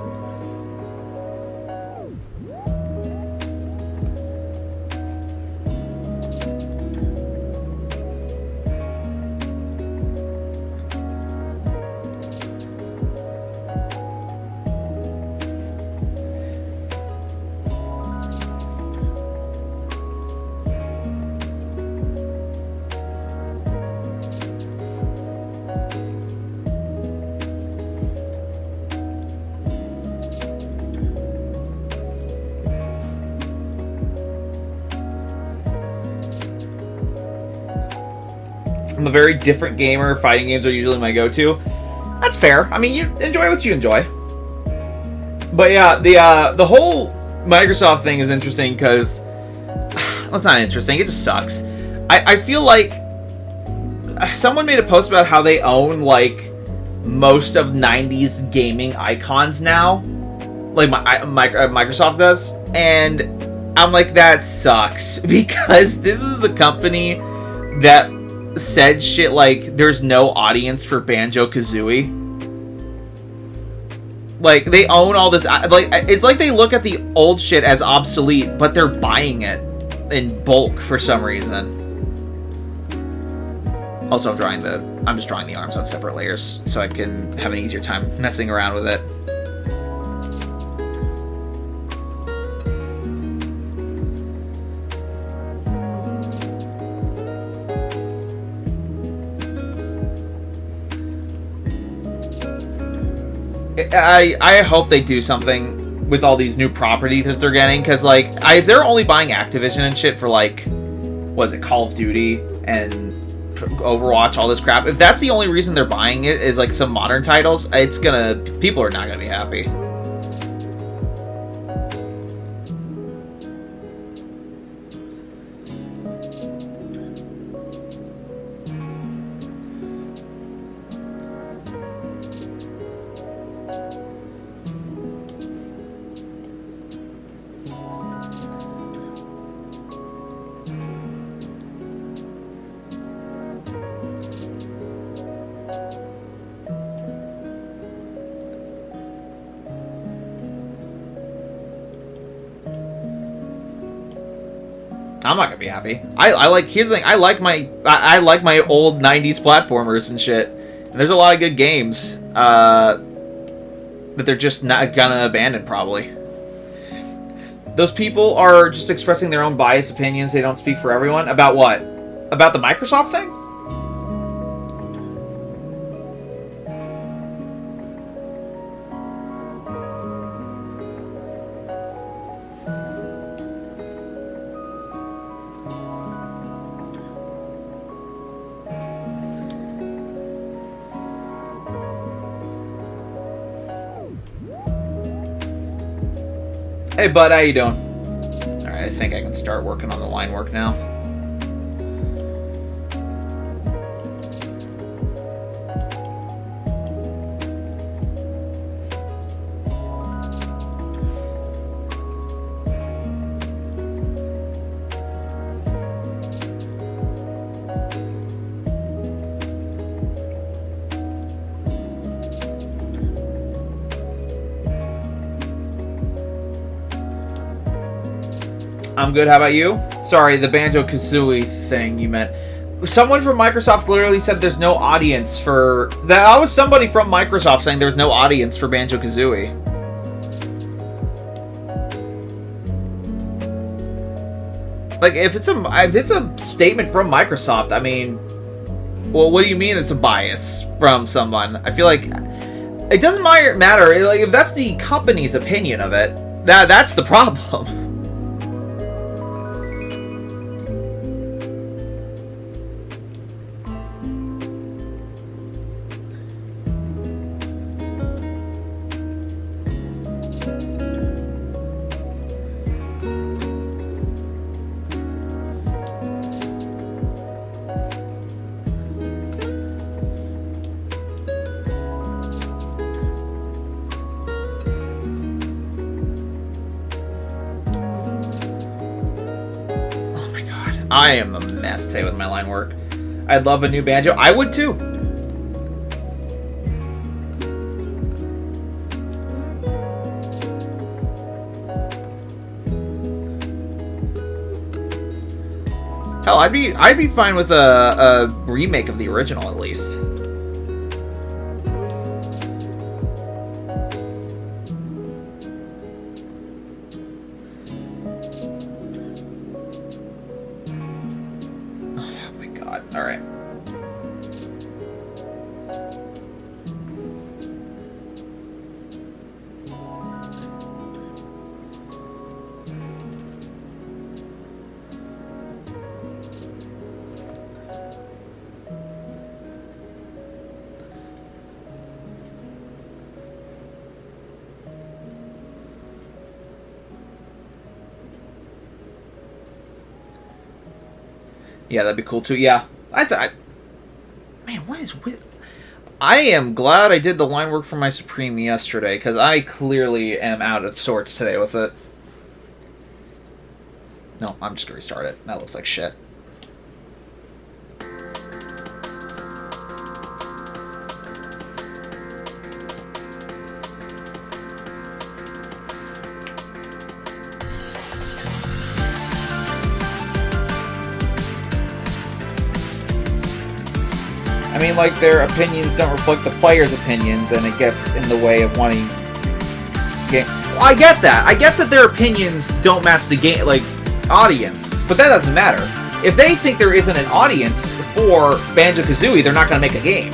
I'm a very different gamer. Fighting games are usually my go-to. That's fair. I mean, you enjoy what you enjoy. But yeah, the whole Microsoft thing is interesting because... well, it's not interesting. It just sucks. I feel like... someone made a post about how they own, like, most of 90s gaming icons now. Like, Microsoft does. And I'm like, that sucks. Because this is the company that said shit like there's no audience for Banjo-Kazooie. Like, they own all this. Like, it's like they look at the old shit as obsolete, but they're buying it in bulk for some reason. Also, I'm just drawing the arms on separate layers so I can have an easier time messing around with it. I hope they do something with all these new properties that they're getting, because, like, if they're only buying Activision and shit for, like, what is it, Call of Duty and Overwatch, all this crap, if that's the only reason they're buying it is, like, some modern titles, people are not gonna be happy. I'm not gonna be happy. Here's the thing. I like my old '90s platformers and shit. And there's a lot of good games that they're just not gonna abandon, probably. Those people are just expressing their own biased opinions. They don't speak for everyone. About what? About the Microsoft thing? Hey bud, how you doing? Alright, I think I can start working on the line work now. I'm good, how about you? Sorry, the Banjo-Kazooie thing you meant. Someone from Microsoft literally said there's no audience for... That was somebody from Microsoft saying there's no audience for Banjo-Kazooie. Like, if it's a statement from Microsoft, I mean... Well, what do you mean it's a bias from someone? I feel like... It doesn't matter. Like, if that's the company's opinion of it, that's the problem. I am a mess today with my line work. I'd love a new Banjo. I would too. Hell, I'd be fine with a remake of the original at least. Alright. Yeah, that'd be cool too. Yeah. I thought... Man, what is with... I am glad I did the line work for my Supreme yesterday, because I clearly am out of sorts today with it. No, I'm just going to restart it. That looks like shit. I mean, like, their opinions don't reflect the players' opinions, and it gets in the way of wanting game. Well, I get that. I get that their opinions don't match the game, like, audience, but that doesn't matter. If they think there isn't an audience for Banjo-Kazooie, they're not going to make a game.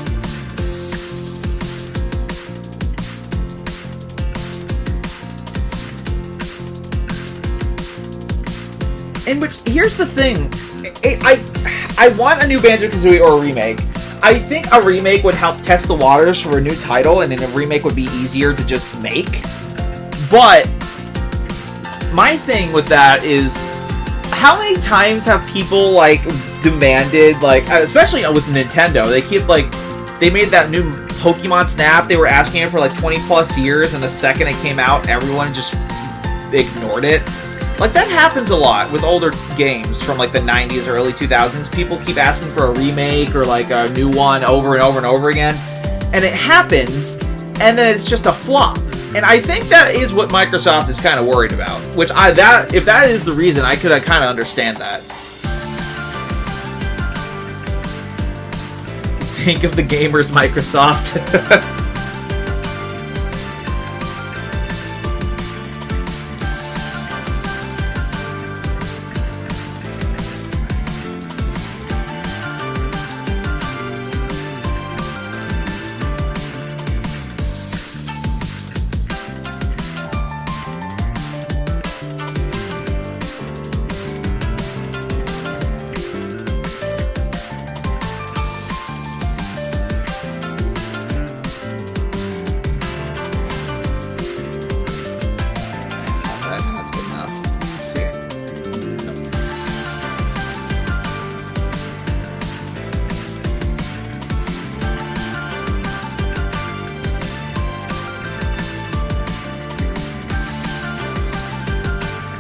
In which, here's the thing. I want a new Banjo-Kazooie or a remake. I think a remake would help test the waters for a new title, and then a remake would be easier to just make. But my thing with that is, how many times have people, like, demanded, like, especially with Nintendo, they keep, like, they made that new Pokemon Snap, they were asking it for, like, 20 plus years, and the second it came out, everyone just ignored it. Like, that happens a lot with older games from, like, the 90s or early 2000s. People keep asking for a remake or, like, a new one over and over and over again. And it happens, and then it's just a flop. And I think that is what Microsoft is kind of worried about. Which, if that is the reason, I could kind of understand that. Think of the gamers, Microsoft.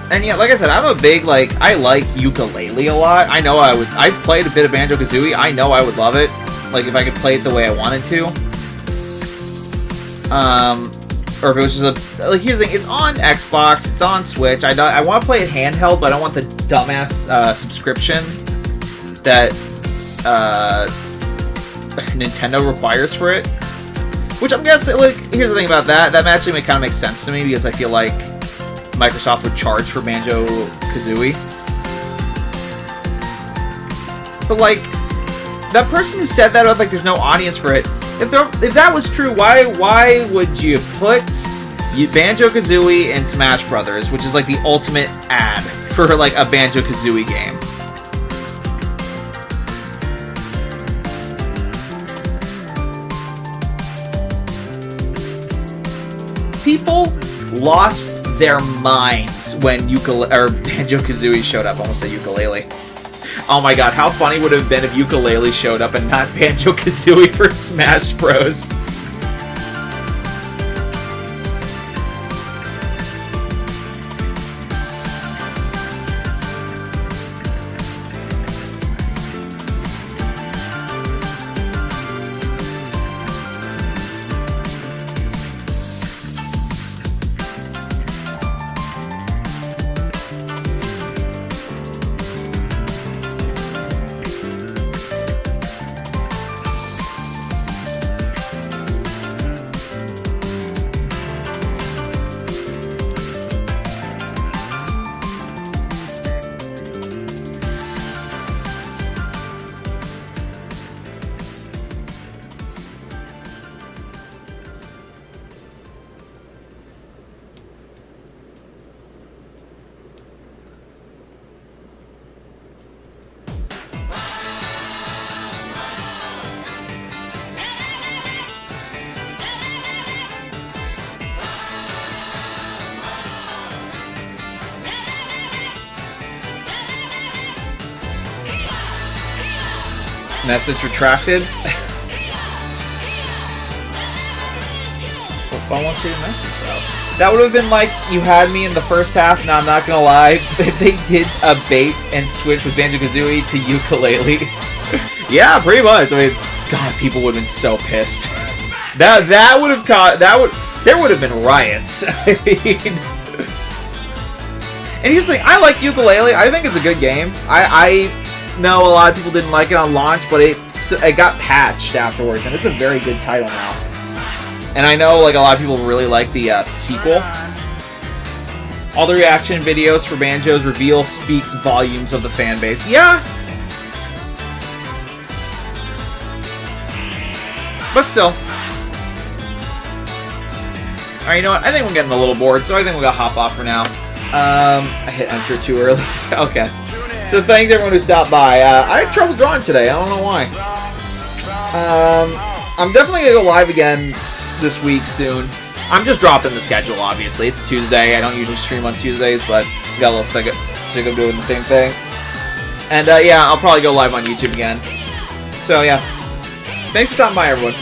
And yeah, like I said, I'm a big, like, I like ukulele a lot. I know I've played a bit of Banjo-Kazooie. I know I would love it. Like, if I could play it the way I wanted to. or if it was just a, like, here's the thing, it's on Xbox, it's on Switch. I want to play it handheld, but I don't want the dumbass subscription that Nintendo requires for it. Which I'm guessing, like, here's the thing about that. That actually kind of makes sense to me because I feel like Microsoft would charge for Banjo-Kazooie. But, like, that person who said that, like, there's no audience for it. If that was true, why would you put Banjo-Kazooie in Smash Brothers, which is, like, the ultimate ad for, like, a Banjo-Kazooie game? People lost their minds when Banjo-Kazooie showed up. Almost said ukulele. Oh my god, how funny would it have been if ukulele showed up and not Banjo-Kazooie for Smash Bros. Message retracted. Well, I want to see the message though. That would have been like, you had me in the first half. Now I'm not gonna lie, if they did a bait and switch with Banjo-Kazooie to ukulele. Yeah, pretty much. I mean, God, people would have been so pissed. That would have caught. There would have been riots. I mean, and here's the thing, I like Yooka-Laylee. I think it's a good game. I know a lot of people didn't like it on launch, but it got patched afterwards, and it's a very good title now. And I know, like, a lot of people really like the sequel. All the reaction videos for Banjo's reveal speaks volumes of the fan base. Yeah. But still. Alright, you know what? I think we're getting a little bored, so I think we're gonna hop off for now. I hit enter too early. Okay. So thanks everyone who stopped by. I had trouble drawing today. I don't know why. I'm definitely going to go live again this week soon. I'm just dropping the schedule, obviously. It's Tuesday. I don't usually stream on Tuesdays, but got a little sick of doing the same thing. And yeah, I'll probably go live on YouTube again. So yeah. Thanks for stopping by, everyone.